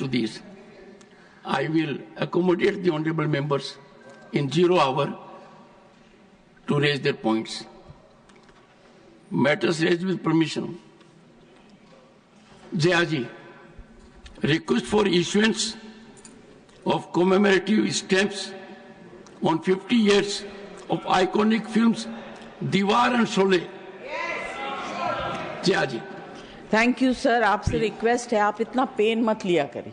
to this. I will accommodate the honourable members in 0 hour to raise their points. Matters raised with permission. Jayaji, request for issuance of commemorative stamps on 50 years of iconic films दीवार and Sholay. Jayaji. Thank you sir, आपसे request है आप इतना pen मत लिया करिए.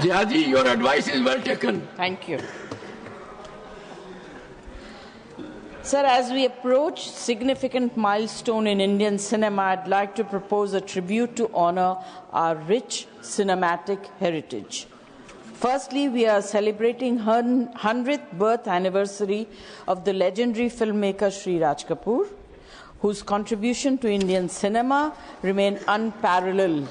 Jayaji, your advice is well taken. Thank you. Sir, as we approach significant milestone in Indian cinema, I'd like to propose a tribute to honor our rich cinematic heritage. Firstly, we are celebrating 100th birth anniversary of the legendary filmmaker Shri Raj Kapoor, whose contribution to Indian cinema remain unparalleled.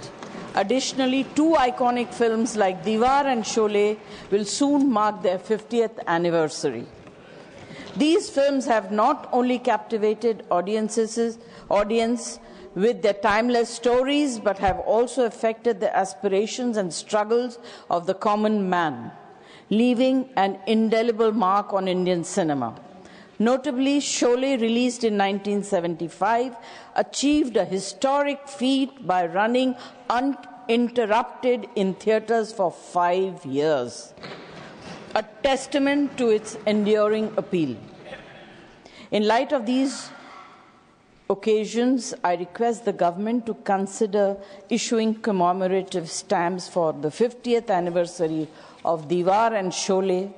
Additionally, 2 iconic films like Diwar and Sholay will soon mark their 50th anniversary. These films have not only captivated audience with their timeless stories, but have also affected the aspirations and struggles of the common man, leaving an indelible mark on Indian cinema. Notably, Sholay, released in 1975, achieved a historic feat by running uninterrupted in theatres for 5 years, a testament to its enduring appeal. In light of these occasions, I request the government to consider issuing commemorative stamps for the 50th anniversary of Diwar and Sholay.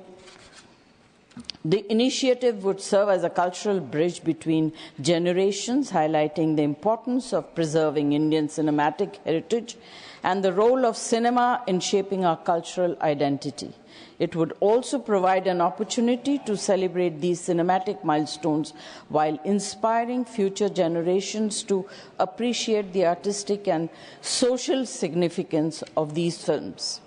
The initiative would serve as a cultural bridge between generations, highlighting the importance of preserving Indian cinematic heritage and the role of cinema in shaping our cultural identity. It would also provide an opportunity to celebrate these cinematic milestones while inspiring future generations to appreciate the artistic and social significance of these films.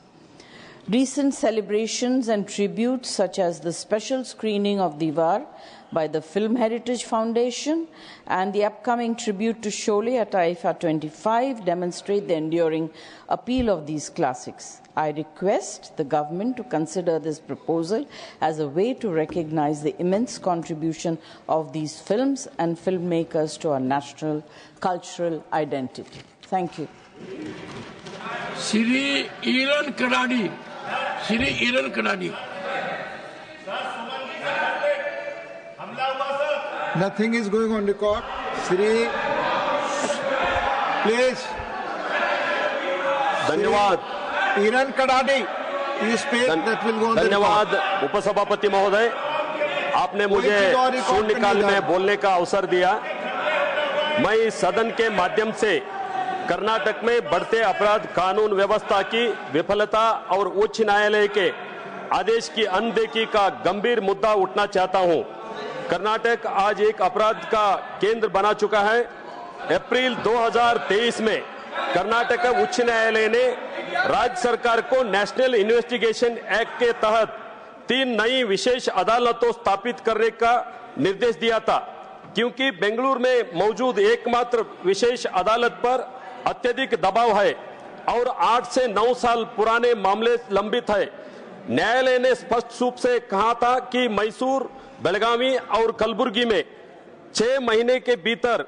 Recent celebrations and tributes, such as the special screening of Diwar by the Film Heritage Foundation and the upcoming tribute to Sholay at IFA 25, demonstrate the enduring appeal of these classics. I request the government to consider this proposal as a way to recognize the immense contribution of these films and filmmakers to our national cultural identity. Thank you. Shri Iran Kadadi. Shri Iran Kadadi. Nothing is going on record. Shri, please. धन्यवाद. Iran Kadadi, you speak, that will go on the record. धन्यवाद उपसभापति महोदय, आपने मुझे शून्यकाल में बोलने का अवसर दिया. मैं इस सदन के माध्यम से कर्नाटक में बढ़ते अपराध कानून व्यवस्था की विफलता और उच्च न्यायालय के आदेश की अनदेखी का गंभीर मुद्दा उठना चाहता हूं. कर्नाटक आज एक अपराध का केंद्र बना चुका है. अप्रैल 2023 में कर्नाटक उच्च न्यायालय ने राज्य सरकार को नेशनल इन्वेस्टिगेशन एक्ट के तहत 3 नई विशेष अदालतों स्थापित करने का निर्देश दिया था, क्योंकि बेंगलुरु में मौजूद एकमात्र विशेष अदालत पर अत्यधिक दबाव है और 8 से 9 साल पुराने मामले लंबित है. न्यायालय ने स्पष्ट रूप से कहा था कि मैसूर, बेलगावी और कलबुर्गी में 6 महीने के भीतर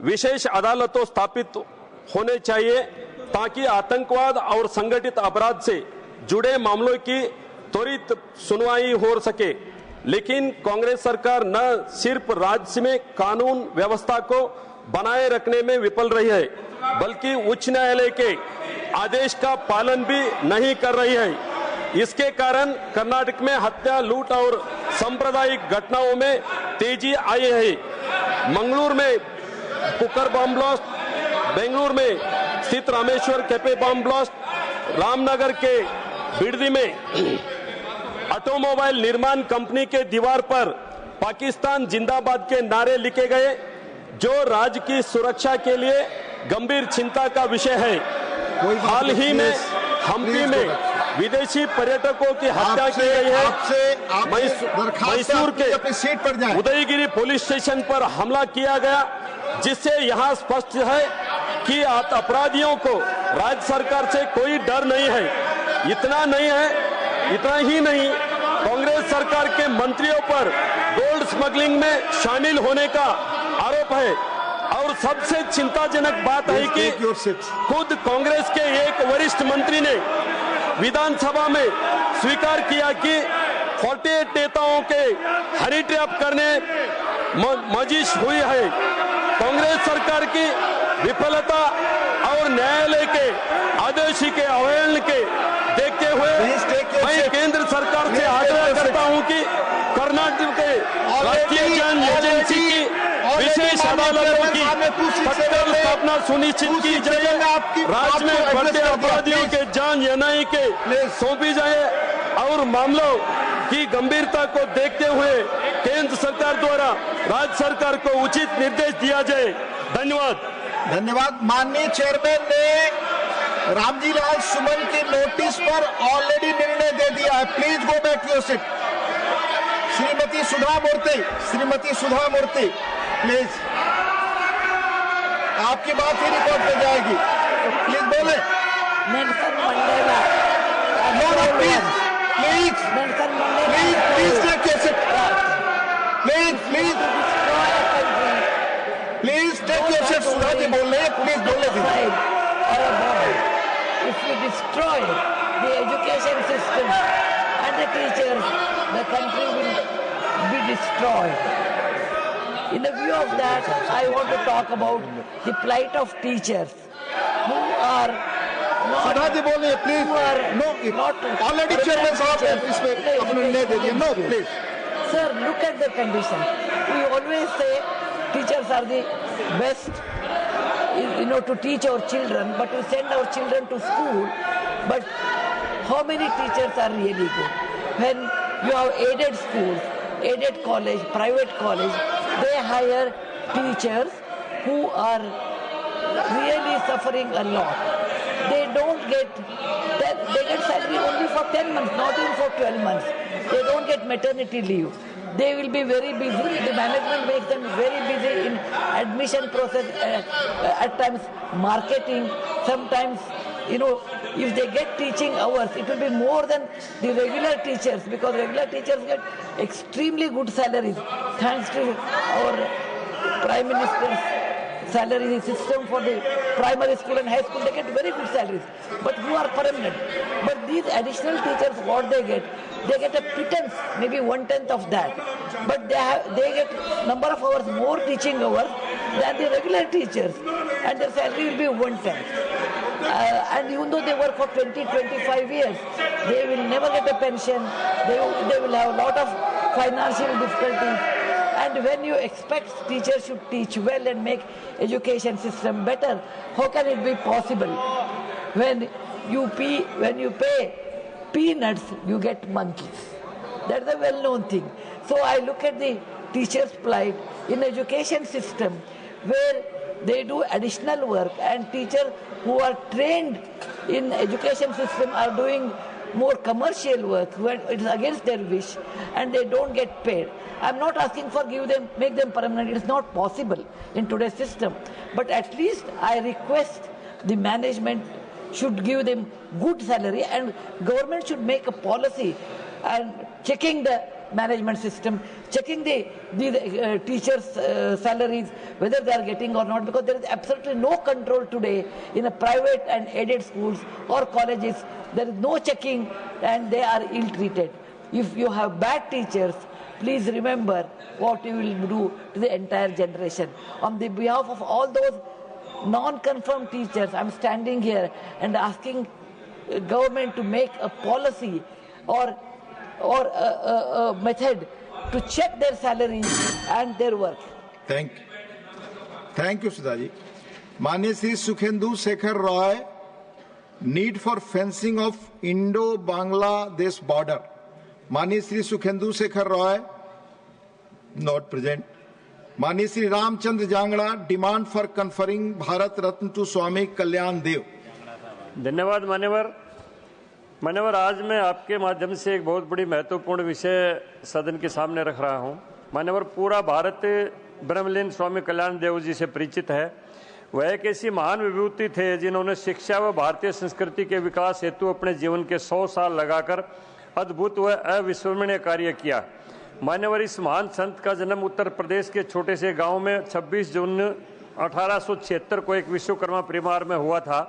विशेष अदालतों स्थापित होने चाहिए, ताकि आतंकवाद और संगठित अपराध से जुड़े मामलों की त्वरित सुनवाई हो सके. लेकिन कांग्रेस सरकार न सिर्फ राज्य में कानून व्यवस्था को बनाए रखने में विफल रही है, बल्कि उच्च न्यायालय के आदेश का पालन भी नहीं कर रही है. इसके कारण कर्नाटक में हत्या, लूट और सांप्रदायिक घटनाओं में तेजी आई है. मंगलूर में कुकर बम ब्लास्ट, बेंगलुरु में स्थित Rameshwar cafe bomb blast, Ramnagar के बिड़दी में ऑटोमोबाइल निर्माण कंपनी के दीवार पर पाकिस्तान जिंदाबाद के नारे लिखे गए, जो राज्य की सुरक्षा के लिए गंभीर चिंता का विषय है. हाल ही में हम्पी में विदेशी पर्यटकों की हत्या की गई है. मैसूर के उदयगिरी पुलिस स्टेशन पर हमला किया गया, जिससे यहां स्पष्ट है कि अपराधियों को राज्य सरकार से कोई डर नहीं है। इतना नहीं है, इतना ही नहीं, कांग्रेस सरकार के मंत्रियों पर गोल्ड स्मगलिंग में शामिल होने का आरोप है। और सबसे चिंताजनक बात है कि खुद कांग्रेस के एक वरिष्ठ मंत्री ने विधानसभा में स्वीकार किया कि 48 नेताओं के हनी ट्रैप करने मजिश हुई है। कांग्रेस सरकार की विफलता और न्यायालय के आदेश के अवहेलना के देखते हुए मैं केंद्र सरकार से आग्रह करता हूं कि कर्नाटक के राष्ट्रीय जांच एजेंसी की विशेष अदालतों की तत्काल स्थापना सुनिश्चित की जाए। राज्य में बढ़ते अपराधियों के जांच एनआईए के सौंपी जाए और मामलों की गंभीरता को देखते हुए केंद्र सरकार द्वारा राज्य सरकार को उचित निर्देश दिया जाए। धन्यवाद। धन्यवाद। माननीय चेयरमैन ने रामजी लाल सुमन की नोटिस पर ऑलरेडी निर्णय दे दिया है। Please go back your seat. Shrimati Sudha Murthy, please, आपकी बात ही रिकॉर्ड पे जाएगी, तो प्लीज बोले। Nelson Mandela, please take your seat. Please take your seat. Sudha ji बोल रहे हैं, प्लीज बोले दीजिए। If you destroy the education system and the teachers, the country will be destroyed. In the view of that, I want to talk about the plight of teachers who are not. सुधा जी बोल रहे हैं, please. Who are no, not. Already chairman साहब ने इसमें अपना निर्णय दे दिया। No, please. Sir, look at the condition. We always say teachers are the best, to teach our children, but we send our children to school. But how many teachers are really good? When you have aided schools, aided college, private college, they hire teachers who are really suffering a lot. They don't get, they get salary only for 10 months, not even for 12 months. They don't get maternity leave. They will be very busy. The management makes them very busy in admission process, at times marketing. Sometimes, if they get teaching hours, it will be more than the regular teachers, because regular teachers get extremely good salaries thanks to our Prime Minister's salary system for the primary school and high school. They get very good salaries, but who are permanent. But these additional teachers, what they get a pittance, maybe 1/10 of that. But they get number of hours, more teaching hours than the regular teachers, and their salary will be 1/10. And even though they work for 20-25 years, they will never get a pension. They will have a lot of financial difficulties. And when you expect teachers should teach well and make education system better, how can it be possible? When you pay peanuts, you get monkeys. That's a well-known thing. So I look at the teachers' plight in education system, where they do additional work, and teachers who are trained in education system are doing more commercial work when it is against their wish, and they don't get paid. I'm not asking for make them permanent. It is not possible in today's system. But at least I request the management should give them good salary, and government should make a policy and checking the management system, checking the teachers' salaries, whether they are getting or not, because there is absolutely no control today in a private and aided schools or colleges. There is no checking, and they are ill-treated. If you have bad teachers, please remember what you will do to the entire generation. On the behalf of all those non-confirmed teachers, I'm standing here and asking government to make a policy or a method to check their salaries and their work. Thank you, Sudha ji. माननीय Shri Sukhendu Sekhar Roy, need for fencing of Indo Bangladesh border. माननीय Shri Sukhendu Sekhar Roy, not present. माननीय Shri Ramchandra Jangra, demand for conferring Bharat Ratna to Swami Kalyan Dev. धन्यवाद मान्यवर, आज मैं आपके माध्यम से एक बहुत बड़ी महत्वपूर्ण विषय सदन के सामने रख रहा हूं. मान्यवर, पूरा भारत ब्रह्मलीन स्वामी कल्याण देव जी से परिचित है. वह एक ऐसी महान विभूति थे जिन्होंने शिक्षा व भारतीय संस्कृति के विकास हेतु अपने जीवन के 100 साल लगाकर अद्भुत व अविस्मरणीय कार्य किया। मान्यवर, इस महान संत का जन्म उत्तर प्रदेश के छोटे से गांव में 26 जून 1876 को एक विश्वकर्मा परिवार में हुआ था।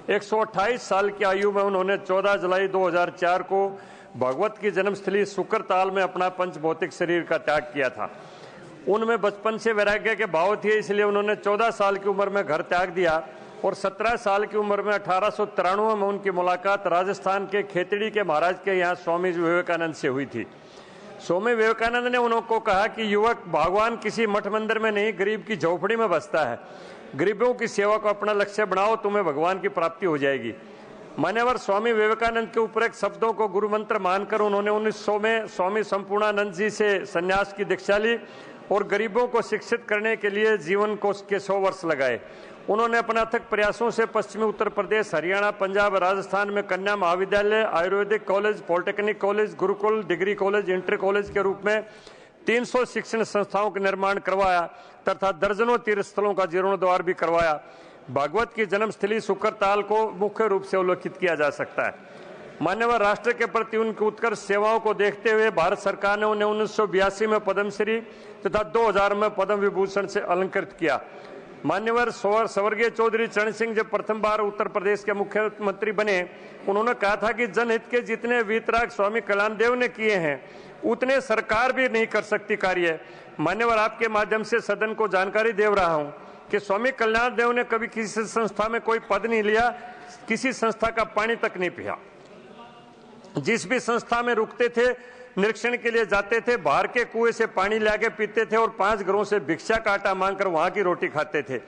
128 साल की आयु में उन्होंने 14 जुलाई 2004 को भगवत की जन्मस्थली सुकरताल में अपना पंचभौतिक शरीर का त्याग किया था। उनमें बचपन से वैराग्य के भाव थे, इसलिए उन्होंने 14 साल की उम्र में घर त्याग दिया और 17 साल की उम्र में 1893 में उनकी मुलाकात राजस्थान के खेतड़ी के महाराज के यहाँ स्वामी विवेकानंद से हुई थी। स्वामी विवेकानंद ने उनको कहा कि युवक, भगवान किसी मठ मंदिर में नहीं, गरीब की झोपड़ी में बसता है। गरीबों की सेवा को अपना लक्ष्य बनाओ, तुम्हें भगवान की प्राप्ति हो जाएगी। मान्यवर, स्वामी विवेकानंद के ऊपर एक शब्दों को गुरु मंत्र मानकर उन्होंने 1900 में स्वामी संपूर्णानंद जी से संन्यास की दीक्षा ली और गरीबों को शिक्षित करने के लिए जीवन को के 100 वर्ष लगाए। उन्होंने अपने अथक प्रयासों से पश्चिमी उत्तर प्रदेश, हरियाणा, पंजाब, राजस्थान में कन्या महाविद्यालय, Ayurvedic college, polytechnic college, Gurukul, degree college, inter college के रूप में 300 शिक्षण संस्थाओं का निर्माण करवाया तथा दर्जनों तीर्थ स्थलों का जीर्णोद्धार भी करवाया। भागवत की जन्मस्थली सुकरताल को मुख्य रूप से उल्लेखित किया जा सकता है। मान्यवर, राष्ट्र के प्रति उनकी उत्कृष्ट सेवाओं को देखते हुए भारत सरकार ने उन्हें 1982 में पद्मश्री तथा 2000 में पद्म विभूषण से अलंकृत किया। मान्यवर, स्वर्गीय चौधरी चरण सिंह जब प्रथम बार उत्तर प्रदेश के मुख्यमंत्री बने, उन्होंने कहा था कि जनहित के जितने वीतराग स्वामी कल्याण देव ने किए हैं उतने सरकार भी नहीं कर सकती कार्य। मान्यवर, आपके माध्यम से सदन को जानकारी दे रहा हूं कि स्वामी कल्याण देव ने कभी किसी संस्था में कोई पद नहीं लिया, किसी संस्था का पानी तक नहीं पिया। जिस भी संस्था में रुकते थे, निरीक्षण के लिए जाते थे, बाहर के कुएं से पानी लाके पीते थे और 5 घरों से भिक्षा का आटा मांगकर वहां की रोटी खाते थे।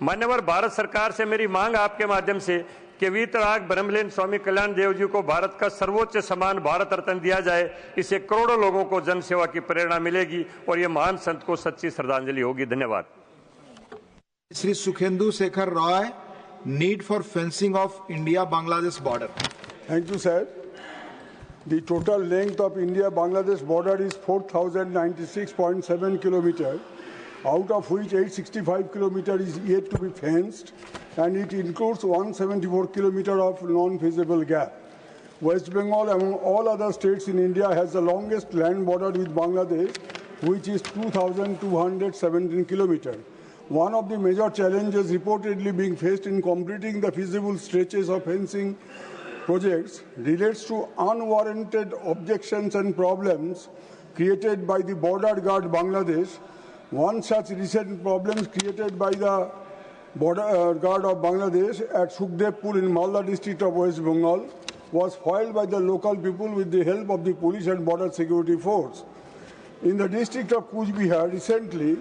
मान्यवर, भारत सरकार से मेरी मांग आपके माध्यम से कि वीतराग ब्रह्मलीन स्वामी कल्याण देव जी को भारत का सर्वोच्च सम्मान भारत रत्न दिया जाए। इससे करोड़ों लोगों को जन सेवा की प्रेरणा मिलेगी और ये महान संत को सच्ची श्रद्धांजलि होगी। धन्यवाद। Shri Sukhendu Sekhar Roy, need for fencing of India Bangladesh border. Thank you, sir. The total length of India-Bangladesh border is 4,096.7 kilometers, out of which 865 kilometers is yet to be fenced, and it includes 174 kilometers of non-feasible gap. West Bengal, among all other states in India, has the longest land border with Bangladesh, which is 2,217 kilometers. One of the major challenges reportedly being faced in completing the feasible stretches of fencing projects relates to unwarranted objections and problems created by the border guard Bangladesh. One such recent problem created by the border guard of Bangladesh at Sukhdevpur in Malda district of West Bengal was foiled by the local people with the help of the police and border security force. In the district of Cooch Behar recently,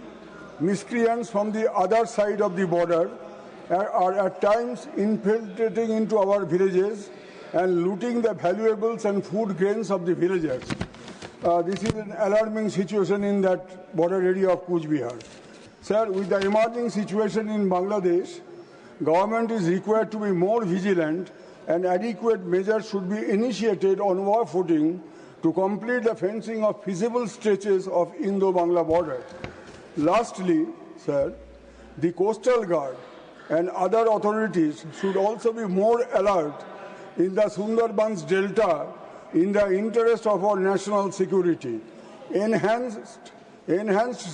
miscreants from the other side of the border are at times infiltrating into our villages and looting the valuables and food grains of the villagers. This is an alarming situation in that border area of Cooch Behar. Sir, with the emerging situation in Bangladesh, government is required to be more vigilant and adequate measures should be initiated on war footing to complete the fencing of feasible stretches of Indo-Bangla border. Lastly, sir, the Coastal Guard and other authorities should also be more alert in the Sundarbans Delta in the interest of our national security. Enhanced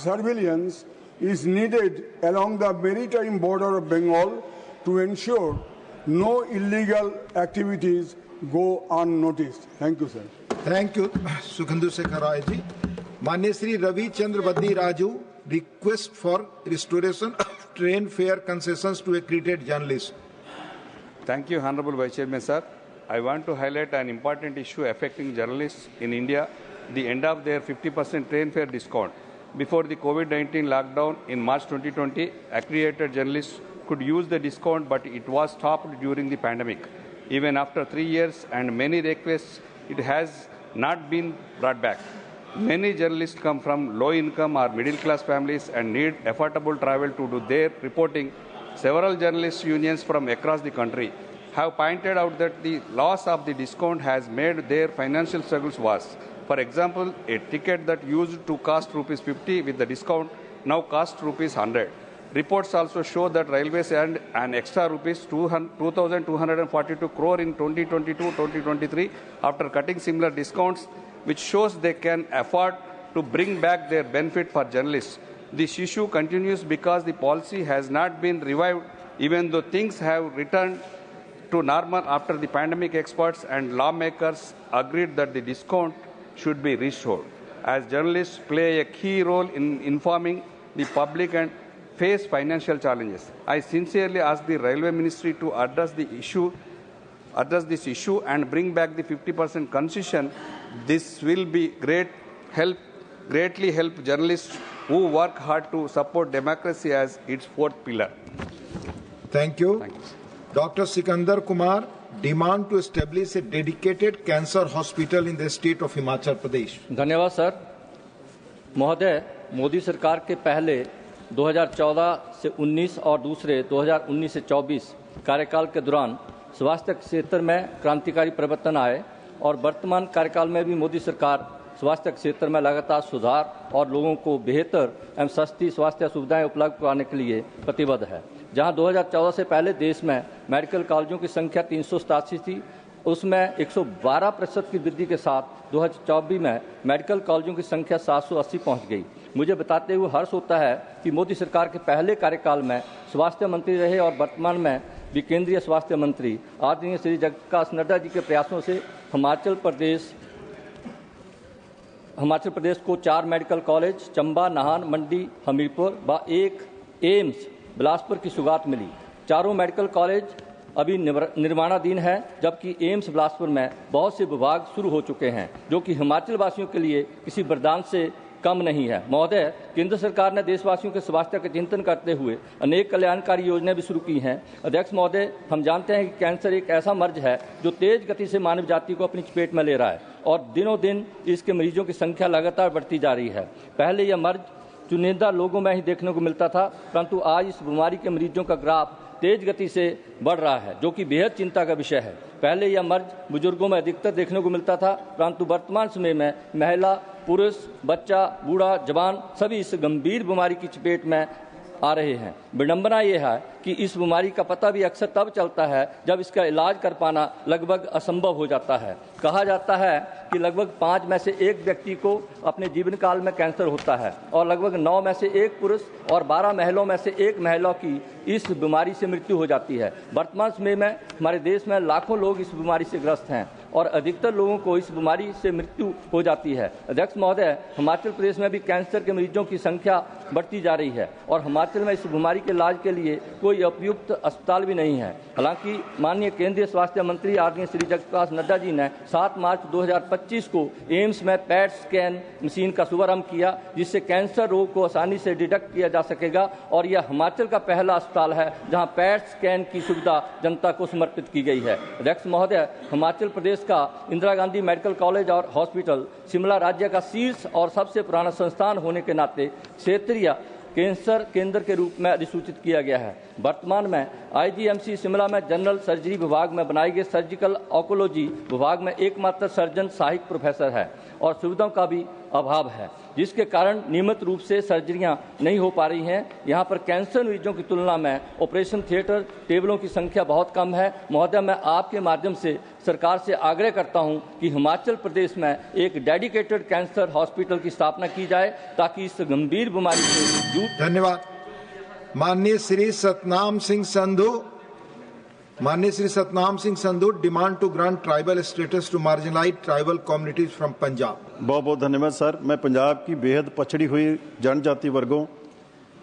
surveillance is needed along the maritime border of Bengal to ensure no illegal activities go unnoticed. Thank you, sir. Thank you, Sukhendu Shekhar Roy ji. Manya Shri Ravi Chandra Baddi Raju, request for restoration of train fare concessions to accredited journalists. Thank you, Honorable Vice Chairman, sir. I want to highlight an important issue affecting journalists in India, the end of their 50% train fare discount. Before the COVID-19 lockdown in March 2020, accredited journalists could use the discount, but it was stopped during the pandemic. Even after 3 years and many requests, it has not been brought back. Many journalists come from low-income or middle-class families and need affordable travel to do their reporting. Several journalists' unions from across the country have pointed out that the loss of the discount has made their financial struggles worse. For example, a ticket that used to cost ₹50 with the discount now costs ₹100. Reports also show that railways earned an extra rupees 2,242 crore in 2022-2023 after cutting similar discounts, which shows they can afford to bring back their benefit for journalists. This issue continues because the policy has not been revived, even though things have returned to normal after the pandemic. Experts and lawmakers agreed that the discount should be restored, as journalists play a key role in informing the public and face financial challenges. I sincerely ask the Railway Ministry to address this issue and bring back the 50% concession. This will be greatly help journalists who work hard to support democracy as its fourth pillar. Thank you. Dr. Sikandar Kumar, demand to establish a dedicated cancer hospital in the state of Himachal Pradesh. धन्यवाद sir. महोदय, मोदी सरकार के पहले 2014 से 19 और दूसरे 2019 से 24 कार्यकाल के दौरान स्वास्थ्य क्षेत्र में क्रांतिकारी परिवर्तन आए और वर्तमान कार्यकाल में भी मोदी सरकार स्वास्थ्य क्षेत्र में लगातार सुधार और लोगों को बेहतर एवं सस्ती स्वास्थ्य सुविधाएं उपलब्ध कराने के लिए प्रतिबद्ध है। जहां 2014 से पहले देश में मेडिकल कॉलेजों की संख्या 387 थी, उसमें 112% की वृद्धि के साथ 2024 में मेडिकल कॉलेजों की संख्या 780 पहुंच गई। मुझे बताते हुए हर्ष होता है कि मोदी सरकार के पहले कार्यकाल में स्वास्थ्य मंत्री रहे और वर्तमान में भी केंद्रीय स्वास्थ्य मंत्री आदरणीय श्री जगप्रकाश नड्डा जी के प्रयासों से हिमाचल प्रदेश को 4 मेडिकल कॉलेज चंबा, नाहन, मंडी, हमीरपुर व 1 एम्स बिलासपुर की सौगात मिली। चारों मेडिकल कॉलेज अभी निर्माणाधीन है, जबकि एम्स बिलासपुर में बहुत से विभाग शुरू हो चुके हैं, जो कि हिमाचल वासियों के लिए किसी वरदान से कम नहीं है। महोदय, केंद्र सरकार ने देशवासियों के स्वास्थ्य का चिंतन करते हुए अनेक कल्याणकारी योजनाएं भी शुरू की हैं। अध्यक्ष महोदय, हम जानते हैं कि कैंसर एक ऐसा मर्ज है जो तेज गति से मानव जाति को अपनी चपेट में ले रहा है और दिनों दिन इसके मरीजों की संख्या लगातार बढ़ती जा रही है। पहले यह मर्ज चुनिंदा लोगों में ही देखने को मिलता था, परंतु आज इस बीमारी के मरीजों का ग्राफ तेज गति से बढ़ रहा है, जो कि बेहद चिंता का विषय है। पहले यह मर्ज बुजुर्गों में अधिकतर देखने को मिलता था, परंतु वर्तमान समय में महिला, पुरुष, बच्चा, बूढ़ा, जवान सभी इस गंभीर बीमारी की चपेट में आ रहे हैं। विडंबना यह है कि इस बीमारी का पता भी अक्सर तब चलता है जब इसका इलाज कर पाना लगभग असंभव हो जाता है। कहा जाता है कि लगभग 5 में से 1 व्यक्ति को अपने जीवन काल में कैंसर होता है और लगभग 9 में से 1 पुरुष और 12 महिलाओं में से 1 महिला की इस बीमारी से मृत्यु हो जाती है। वर्तमान समय में हमारे देश में लाखों लोग इस बीमारी से ग्रस्त हैं और अधिकतर लोगों को इस बीमारी से मृत्यु हो जाती है। अध्यक्ष महोदय, हिमाचल प्रदेश में भी कैंसर के मरीजों की संख्या बढ़ती जा रही है और हिमाचल में इस बीमारी के इलाज के लिए कोई उपयुक्त अस्पताल भी नहीं है। हालांकि माननीय केंद्रीय स्वास्थ्य मंत्री आदरणीय श्री जगप्रकाश नड्डा जी ने 7 मार्च 2025 को एम्स में पैट स्कैन मशीन का शुभारंभ किया, जिससे कैंसर रोग को आसानी से डिटेक्ट किया जा सकेगा और यह हिमाचल का पहला अस्पताल है जहां पैट स्कैन की सुविधा जनता को समर्पित की गई है। अध्यक्ष महोदय, हिमाचल प्रदेश का इंदिरा गांधी मेडिकल कॉलेज और हॉस्पिटल शिमला राज्य का शीर्ष और सबसे पुराना संस्थान होने के नाते क्षेत्रीय कैंसर केंद्र के रूप में अधिसूचित किया गया है। वर्तमान में आईजीएमसी शिमला में जनरल सर्जरी विभाग में बनाई गई सर्जिकल ऑन्कोलॉजी विभाग में एकमात्र सर्जन सहायक प्रोफेसर है और सुविधाओं का भी अभाव है, जिसके कारण नियमित रूप से सर्जरियां नहीं हो पा रही हैं। यहां पर कैंसर मरीजों की तुलना में ऑपरेशन थिएटर टेबलों की संख्या बहुत कम है। महोदय, मैं आपके माध्यम से सरकार से आग्रह करता हूं कि हिमाचल प्रदेश में एक डेडिकेटेड कैंसर हॉस्पिटल की स्थापना की जाए ताकि इस गंभीर बीमारी से धन्यवाद। माननीय Shri Satnam Singh Sandhu demand to grant tribal status to marginalised tribal communities from Punjab. बहुत बहुत धन्यवाद सर। मैं पंजाब की बेहद पछड़ी हुई जनजाति वर्गों,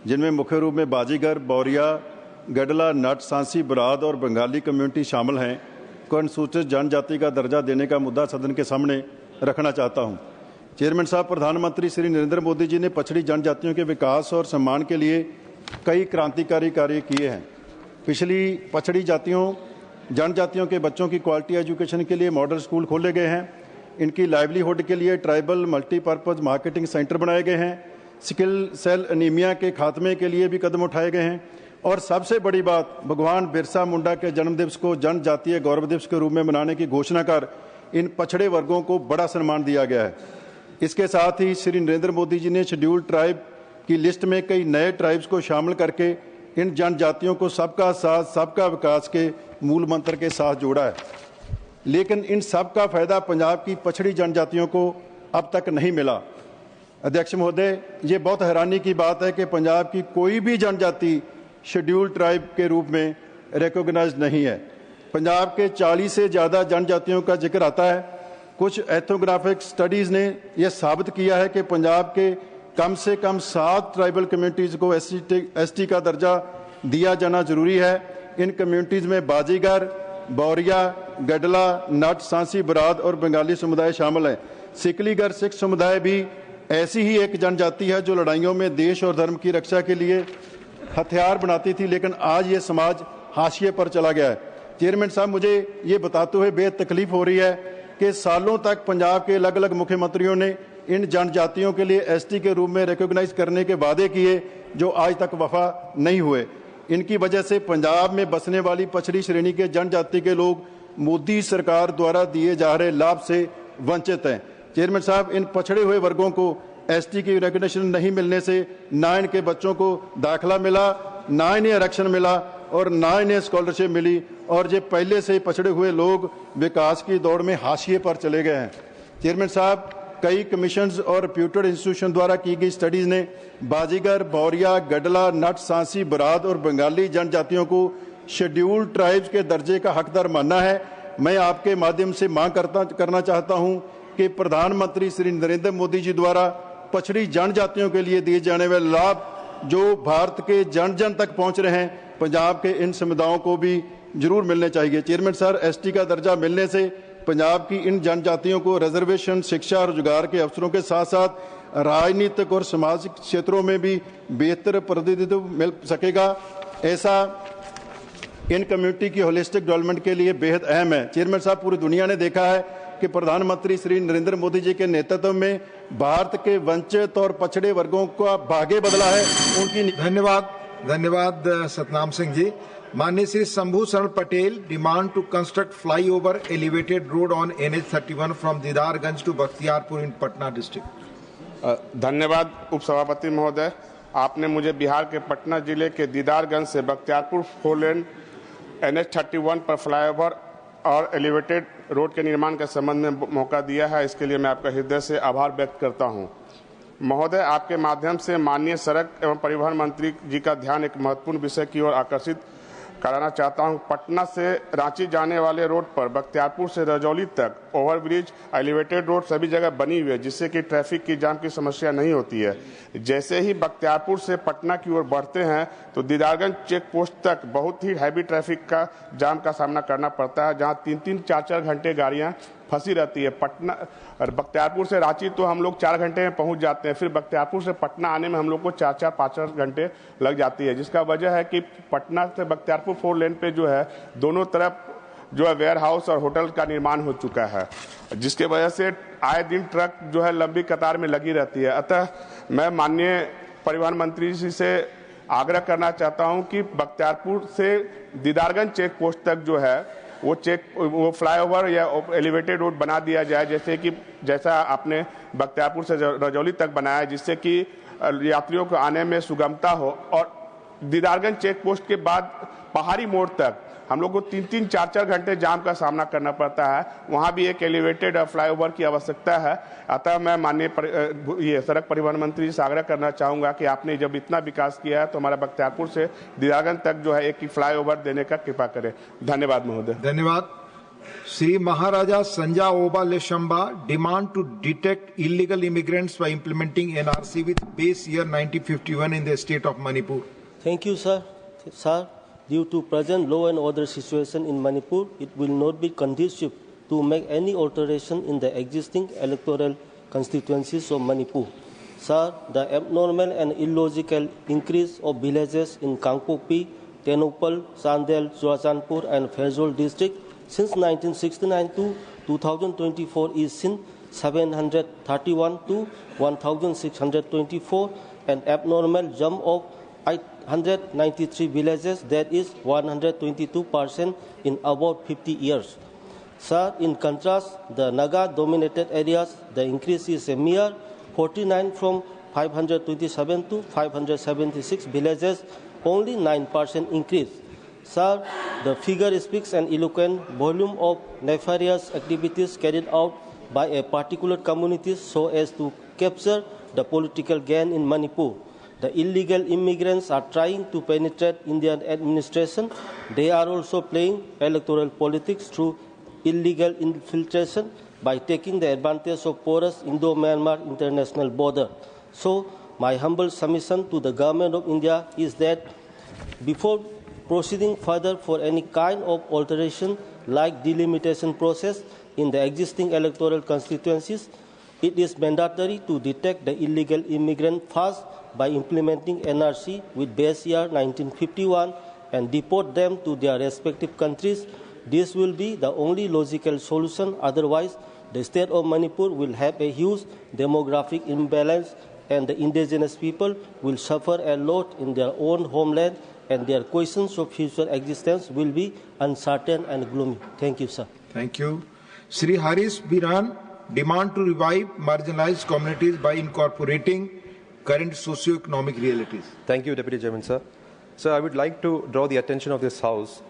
जिनमें मुख्य रूप में बाजीगर, बौरिया, गडला, नट, सांसी, बराद और बंगाली कम्युनिटी शामिल हैं, को अनुसूचित जनजाति का दर्जा देने का मुद्दा सदन के सामने रखना चाहता हूं। चेयरमैन साहब, प्रधानमंत्री श्री नरेंद्र मोदी जी ने पछड़ी जनजातियों के विकास और सम्मान के लिए कई क्रांतिकारी कार्य किए हैं। पिछली पछड़ी जनजातियों के बच्चों की क्वालिटी एजुकेशन के लिए मॉडल स्कूल खोले गए हैं। इनकी लाइवलीहुड के लिए ट्राइबल मल्टीपर्पज़ मार्केटिंग सेंटर बनाए गए हैं। सिकल सेल एनीमिया के खात्मे के लिए भी कदम उठाए गए हैं और सबसे बड़ी बात, भगवान बिरसा मुंडा के जन्म दिवस को जनजातीय गौरव दिवस के रूप में मनाने की घोषणा कर इन पछड़े वर्गों को बड़ा सम्मान दिया गया है। इसके साथ ही श्री नरेंद्र मोदी जी ने शेड्यूल्ड ट्राइब की लिस्ट में कई नए ट्राइब्स को शामिल करके इन जनजातियों को सबका साथ सबका विकास के मूल मंत्र के साथ जोड़ा है, लेकिन इन सब का फायदा पंजाब की पछड़ी जनजातियों को अब तक नहीं मिला। अध्यक्ष महोदय, ये बहुत हैरानी की बात है कि पंजाब की कोई भी जनजाति शेड्यूल्ड ट्राइब के रूप में रिकॉग्नाइज्ड नहीं है। पंजाब के 40 से ज़्यादा जनजातियों का जिक्र आता है। कुछ एथनोग्राफिक स्टडीज़ ने यह साबित किया है कि पंजाब के कम से कम 7 ट्राइबल कम्युनिटीज़ को एसटी का दर्जा दिया जाना जरूरी है। इन कम्युनिटीज़ में बाजीगर, बौरिया, गडला, नट, सांसी, बराद और बंगाली समुदाय शामिल हैं। सिकलीगर सिख समुदाय भी ऐसी ही एक जनजाति है जो लड़ाइयों में देश और धर्म की रक्षा के लिए हथियार बनाती थी, लेकिन आज ये समाज हाशिए पर चला गया है। चेयरमैन साहब, मुझे ये बताते हुए बेहद तकलीफ हो रही है कि सालों तक पंजाब के अलग अलग मुख्यमंत्रियों ने इन जनजातियों के लिए एसटी के रूप में रिकॉग्नाइज करने के वादे किए जो आज तक वफा नहीं हुए। इनकी वजह से पंजाब में बसने वाली पछड़ी श्रेणी के जनजाति के लोग मोदी सरकार द्वारा दिए जा रहे लाभ से वंचित हैं। चेयरमैन साहब, इन पछड़े हुए वर्गों को एसटी की रिकॉग्निशन नहीं मिलने से ना इनके बच्चों को दाखिला मिला, ना इन्हें आरक्षण मिला और ना इन्हें स्कॉलरशिप मिली, और ये पहले से पछड़े हुए लोग विकास की दौड़ में हाशिए पर चले गए हैं। चेयरमैन साहब, कई कमीशंस और रेप्यूटेड इंस्टीट्यूशन द्वारा की गई स्टडीज ने बाजीगर, बौरिया, गडला, नट, सांसी, बराद और बंगाली जनजातियों को शेड्यूल्ड ट्राइब्स के दर्जे का हकदार माना है। मैं आपके माध्यम से मांग करना चाहता हूं कि प्रधानमंत्री श्री नरेंद्र मोदी जी द्वारा पछड़ी जनजातियों के लिए दिए जाने वाले लाभ जो भारत के जन जन तक पहुंच रहे हैं, पंजाब के इन समुदायों को भी जरूर मिलने चाहिए। चेयरमैन सर, एसटी का दर्जा मिलने से पंजाब की इन जनजातियों को रिजर्वेशन, शिक्षा, रोजगार के अवसरों के साथ साथ राजनीतिक और सामाजिक क्षेत्रों में भी बेहतर प्रतिनिधित्व मिल सकेगा। ऐसा इन कम्युनिटी की होलिस्टिक डेवलपमेंट के लिए बेहद अहम है। चेयरमैन साहब, पूरी दुनिया ने देखा है कि प्रधानमंत्री श्री नरेंद्र मोदी जी के नेतृत्व में भारत के वंचित और पछड़े वर्गों का भाग्य बदला है। उनकी धन्यवाद सतनाम सिंह जी। माननीय Shri Shambhu Sharan Patel, demand to construct flyover elevated road on NH31 from Didarganj to Bakhtiyarpur in Patna district. धन्यवाद उपसभापति महोदय, आपने मुझे बिहार के पटना जिले के दीदारगंज से बख्तियारपुर 4 लेन NH31 पर फ्लाईओवर और एलिवेटेड रोड के निर्माण के संबंध में मौका दिया है। इसके लिए मैं आपका हृदय से आभार व्यक्त करता हूं। महोदय, आपके माध्यम से माननीय सड़क एवं परिवहन मंत्री जी का ध्यान एक महत्वपूर्ण विषय की ओर आकर्षित कराना चाहता हूं। पटना से रांची जाने वाले रोड पर बख्तियारपुर से रजौली तक ओवरब्रिज, एलिवेटेड रोड सभी जगह बनी हुई है, जिससे कि ट्रैफिक की जाम की समस्या नहीं होती है। जैसे ही बख्तियारपुर से पटना की ओर बढ़ते हैं तो दीदारगंज चेक पोस्ट तक बहुत ही हैवी ट्रैफिक का जाम का सामना करना पड़ता है, जहां 3-3, 4-4 घंटे गाड़ियां फंसी रहती है। पटना और बख्तियारपुर से रांची तो हम लोग 4 घंटे में पहुंच जाते हैं, फिर बख्तियारपुर से पटना आने में हम लोग को 4-4, 5 घंटे लग जाती है, जिसका वजह है कि पटना से बख्तियारपुर 4 लेन पे जो है दोनों तरफ जो है वेयर हाउस और होटल का निर्माण हो चुका है, जिसके वजह से आए दिन ट्रक जो है लंबी कतार में लगी रहती है। अतः मैं माननीय परिवहन मंत्री जी से आग्रह करना चाहता हूं कि बख्तियारपुर से दीदारगंज चेक पोस्ट तक जो है वो फ्लाईओवर या एलिवेटेड रोड बना दिया जाए, जैसा आपने बख्तियारपुर से रजौली तक बनाया, जिससे कि यात्रियों को आने में सुगमता हो। और दीदारगंज चेक पोस्ट के बाद पहाड़ी मोड़ तक हम लोग को 3-3, 4-4 घंटे जाम का सामना करना पड़ता है, वहां भी एक एलिवेटेड फ्लाईओवर की आवश्यकता है। अतः मैं माननीय सड़क परिवहन मंत्री से आग्रह करना चाहूंगा कि आपने जब इतना विकास किया है तो हमारा बख्तियारपुर से दीदारगंज तक जो है एक फ्लाईओवर देने का कृपा करें। धन्यवाद महोदय। धन्यवाद। Shri Maharaja Sanajaoba Leishemba, demand to detect illegal immigrants by implementing NRC with base year 1951 in the state of Manipur. Thank you, sir. Sir, due to present law and order situation in Manipur, it will not be conducive to make any alteration in the existing electoral constituencies of Manipur. Sir, the abnormal and illogical increase of villages in Kangpokpi, Tenupal, Sandel, Churachandpur and Faizol district since 1969 to 2024 is since 731 to 1624, an abnormal jump of 893 villages, that is 122% in about 50 years. Sir, in contrast, the Naga-dominated areas, the increase is a mere 49 from 527 to 576 villages, only 9% increase. Sir, the figure speaks an eloquent volume of nefarious activities carried out by a particular community so as to capture the political gain in Manipur. The illegal immigrants are trying to penetrate Indian administration. They are also playing electoral politics through illegal infiltration by taking the advantage of porous Indo-Myanmar international border. So, my humble submission to the Government of India is that before proceeding further for any kind of alteration like delimitation process in the existing electoral constituencies, it is mandatory to detect the illegal immigrant first by implementing NRC with base year 1951 and deport them to their respective countries. This will be the only logical solution. Otherwise, the state of Manipur will have a huge demographic imbalance and the indigenous people will suffer a lot in their own homeland and their questions of future existence will be uncertain and gloomy. Thank you, sir. Thank you. Sri Haris Biran demand to revive marginalized communities by incorporating current socio-economic realities. Thank you, Deputy Chairman, sir. Sir, I would like to draw the attention of this House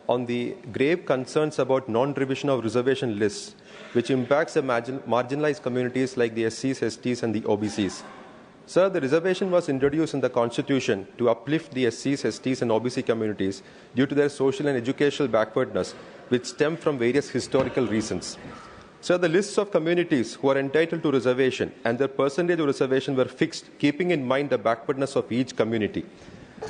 on the grave concerns about non-revision of reservation lists, which impacts the marginalized communities like the SCs, STs and the OBCs. Sir, the reservation was introduced in the Constitution to uplift the SCs, STs and OBC communities due to their social and educational backwardness, which stem from various historical reasons. Sir, the lists of communities who are entitled to reservation and their percentage of reservation were fixed, keeping in mind the backwardness of each community.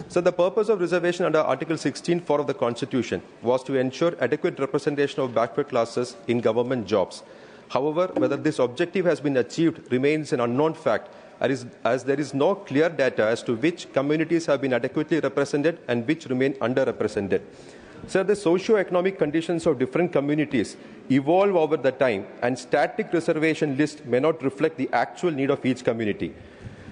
So the purpose of reservation under Article 16(4) of the Constitution was to ensure adequate representation of backward classes in government jobs. However, whether this objective has been achieved remains an unknown fact, as there is no clear data as to which communities have been adequately represented and which remain underrepresented. Sir, the socio-economic conditions of different communities evolve over the time, and static reservation list may not reflect the actual need of each community.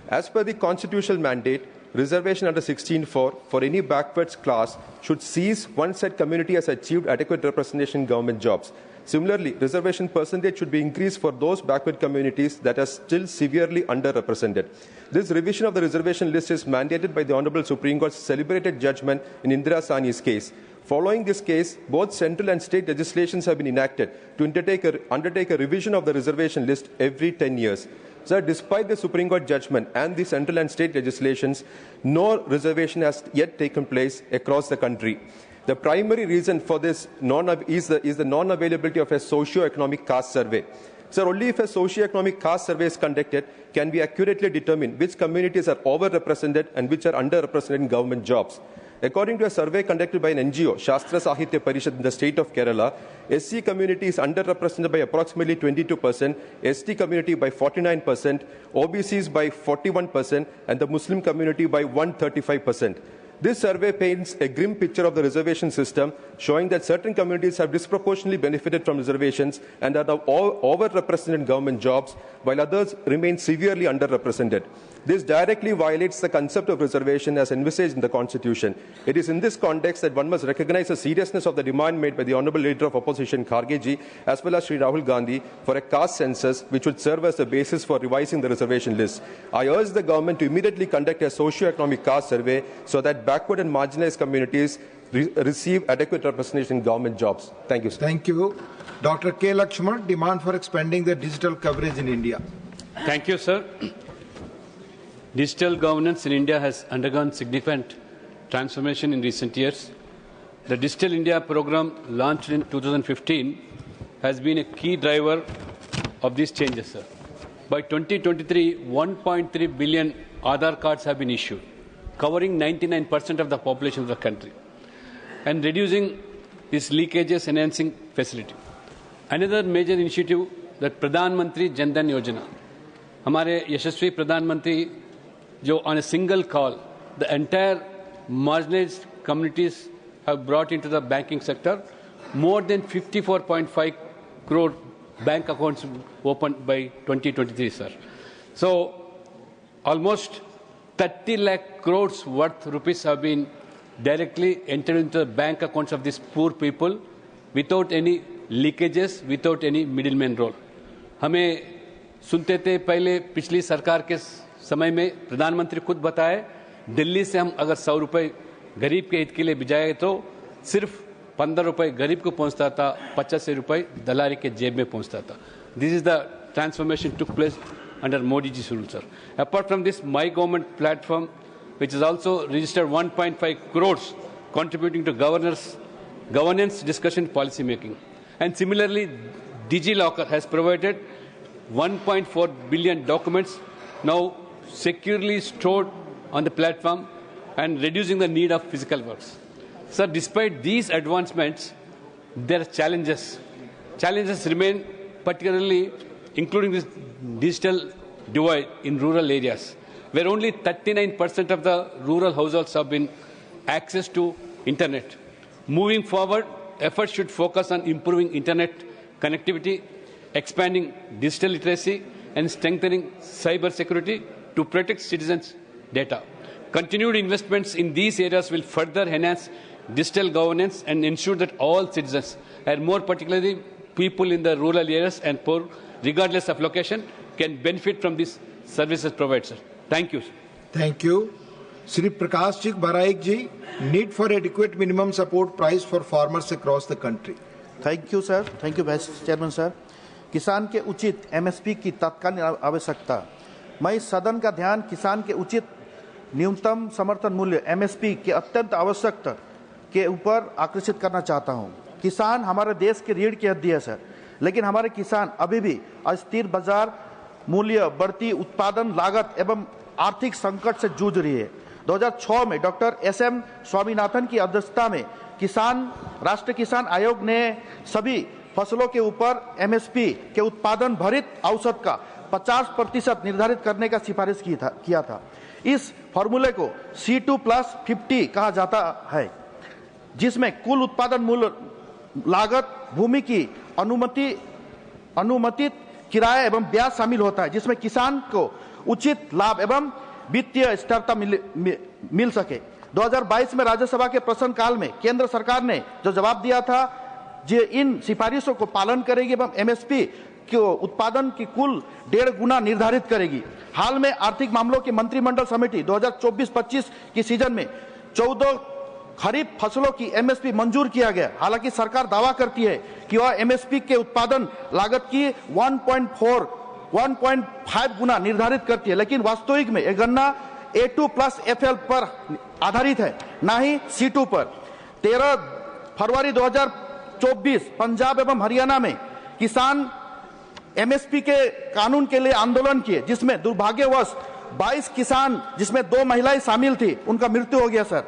As per the constitutional mandate, reservation under 16(4) for any backwards class should cease once that community has achieved adequate representation in government jobs. Similarly, reservation percentage should be increased for those backward communities that are still severely underrepresented. This revision of the reservation list is mandated by the Honorable Supreme Court's celebrated judgment in Indira Sahni's case. Following this case, both central and state legislations have been enacted to undertake a revision of the reservation list every 10 years. Sir, despite the Supreme Court judgment and the central and state legislations, no reservation has yet taken place across the country. The primary reason for this is the non-availability of a socio-economic caste survey. Sir, only if a socio-economic caste survey is conducted can we accurately determine which communities are overrepresented and which are underrepresented in government jobs. According to a survey conducted by an NGO, Shastra Sahitya Parishad in the state of Kerala, SC community is underrepresented by approximately 22%, ST community by 49%, OBCs by 41%, and the Muslim community by 135%. This survey paints a grim picture of the reservation system, showing that certain communities have disproportionately benefited from reservations and are now overrepresented in government jobs, while others remain severely underrepresented. This directly violates the concept of reservation as envisaged in the Constitution. It is in this context that one must recognize the seriousness of the demand made by the Honourable Leader of Opposition, Kharge ji, as well as Sri Rahul Gandhi, for a caste census which would serve as the basis for revising the reservation list. I urge the government to immediately conduct a socio-economic caste survey so that backward and marginalized communities receive adequate representation in government jobs. Thank you, sir. Thank you. Dr. K. Lakshman, demand for expanding the digital coverage in India. Thank you, sir. Digital governance in India has undergone significant transformation in recent years. The Digital India program, launched in 2015, has been a key driver of these changes, sir. By 2023, 1.3 billion Aadhaar cards have been issued, covering 99% of the population of the country, and reducing these leakages, enhancing facility. Another major initiative, that Pradhan Mantri Jan Dhan Yojana. हमारे यशस्वी प्रधानमंत्री जो on a single call, the entire marginalized communities have brought into the banking sector. More than 54.5 crore bank accounts opened by 2023, sir. So almost 30 lakh crores worth rupees have been directly entered into the bank accounts of these poor people without any leakages, without any middleman role. हमें सुनते थे पहले पिछली सरकार के समय में प्रधानमंत्री खुद बताए, दिल्ली से हम अगर 100 रुपये गरीब के हित के लिए भिजाए तो सिर्फ 15 रुपये गरीब को पहुंचता था, 85 रुपये दलारी के जेब में पहुंचता था. This is the transformation took place under Modi ji's rule, sir. Apart from this, My Government platform, which has also registered 1.5 crores contributing to governance discussion policy making. And similarly, DigiLocker has provided 1.4 billion documents now securely stored on the platform and reducing the need of physical works. Sir, despite these advancements, there are challenges. Challenges remain, particularly including this digital divide in rural areas, where only 39% of the rural households have been access to internet. Moving forward, efforts should focus on improving internet connectivity, expanding digital literacy, and strengthening cyber security to protect citizens' data. Continued investments in these areas will further enhance digital governance and ensure that all citizens, and more particularly people in the rural areas and poor, regardless of location, can benefit from these services provided. Thank you. Thank you. Shri Prakash Ji Baraik ji, need for adequate minimum support price for farmers across the country. Thank you, sir. Thank you, Vice Chairman, sir. किसान के उचित MSP की तत्कालीन आवश्यकता. मैं सदन का ध्यान किसान के उचित न्यूनतम समर्थन मूल्य एमएसपी के अत्यंत आवश्यकता के ऊपर आकर्षित करना चाहता हूं. किसान हमारे देश की रीढ़ की हड्डी है, सर, लेकिन हमारे किसान अभी भी अस्थिर बाजार मूल्य, बढ़ती उत्पादन लागत एवं आर्थिक संकट से जूझ रही है. 2006 में डॉक्टर एसएम स्वामीनाथन की अध्यक्षता में राष्ट्रीय किसान आयोग ने सभी फसलों के ऊपर एमएसपी के उत्पादन भरित औसत का 50% निर्धारित करने का सिफारिश किया था. इस फॉर्मूले को C2+50 कहा जाता है, जिसमें कुल उत्पादन मूल्य, लागत, भूमि की अनुमतित किराया एवं ब्याज शामिल होता है, जिसमें किसान को उचित लाभ एवं वित्तीय स्थिरता मिल सके. 2022 में राज्यसभा के प्रश्नकाल में केंद्र सरकार ने जो जवाब दिया था, जो इन सिफारिशों को पालन करेगी एवं एमएसपी को उत्पादन की कुल 1.5 गुना निर्धारित करेगी. हाल में आर्थिक मामलों की मंत्रिमंडल समिति 2024-25 की सीजन में 14 खरीफ फसलों की एमएसपी मंजूर किया गया. हालांकि सरकार दावा करती है कि वह एमएसपी के उत्पादन लागत की 1.5 गुना निर्धारित करती है, लेकिन वास्तविक में यह गणना A2+FL पर आधारित है, ना ही C2 पर. 13 फरवरी 2024 पंजाब एवं हरियाणा में किसान एमएसपी के कानून के लिए आंदोलन किए, जिसमें दुर्भाग्यवश 22 किसान, जिसमें 2 महिलाएं शामिल थी, उनका मृत्यु हो गया, सर,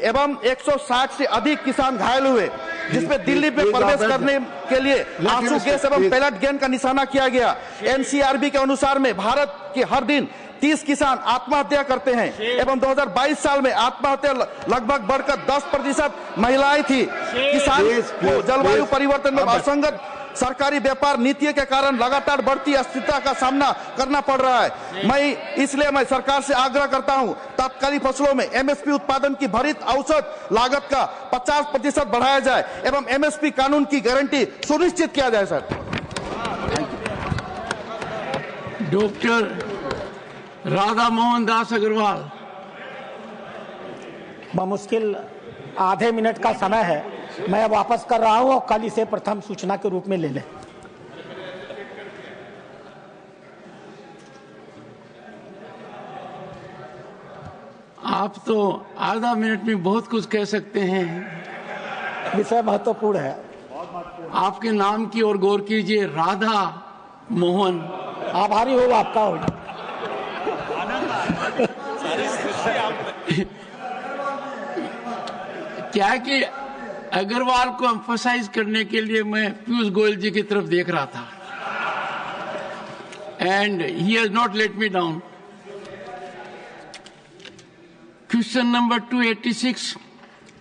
एवं 160 से अधिक किसान घायल हुए, जिसमें दिल्ली में प्रवेश करने के लिए आंसू गैस एवं पैलेट गन का निशाना किया गया. एनसीआरबी के अनुसार में भारत के हर दिन 30 किसान आत्महत्या करते हैं एवं 2022 साल में आत्महत्या लगभग बढ़कर 10% महिलाएं थी. किसान को जलवायु परिवर्तन में असंगत सरकारी व्यापार नीति के कारण लगातार बढ़ती अस्थिरता का सामना करना पड़ रहा है. इसलिए मैं सरकार से आग्रह करता हूं, तत्कालीन फसलों में एमएसपी उत्पादन की भरित औसत लागत का 50% बढ़ाया जाए एवं एमएसपी कानून की गारंटी सुनिश्चित किया जाए. Sir, doctor Radha Mohan Das Agarwal. बमुश्किल आधे मिनट का समय है, मैं वापस कर रहा हूं और कल इसे प्रथम सूचना के रूप में ले लें. आप तो आधा मिनट में बहुत कुछ कह सकते हैं. विषय महत्वपूर्ण है. आपके नाम की ओर गौर कीजिए, राधा मोहन. आभारी हो आपका. हो क्या कि अग्रवाल को एम्फसाइज करने के लिए मैं पीयूष गोयल जी की तरफ देख रहा था, and he has not let me down. Question number 286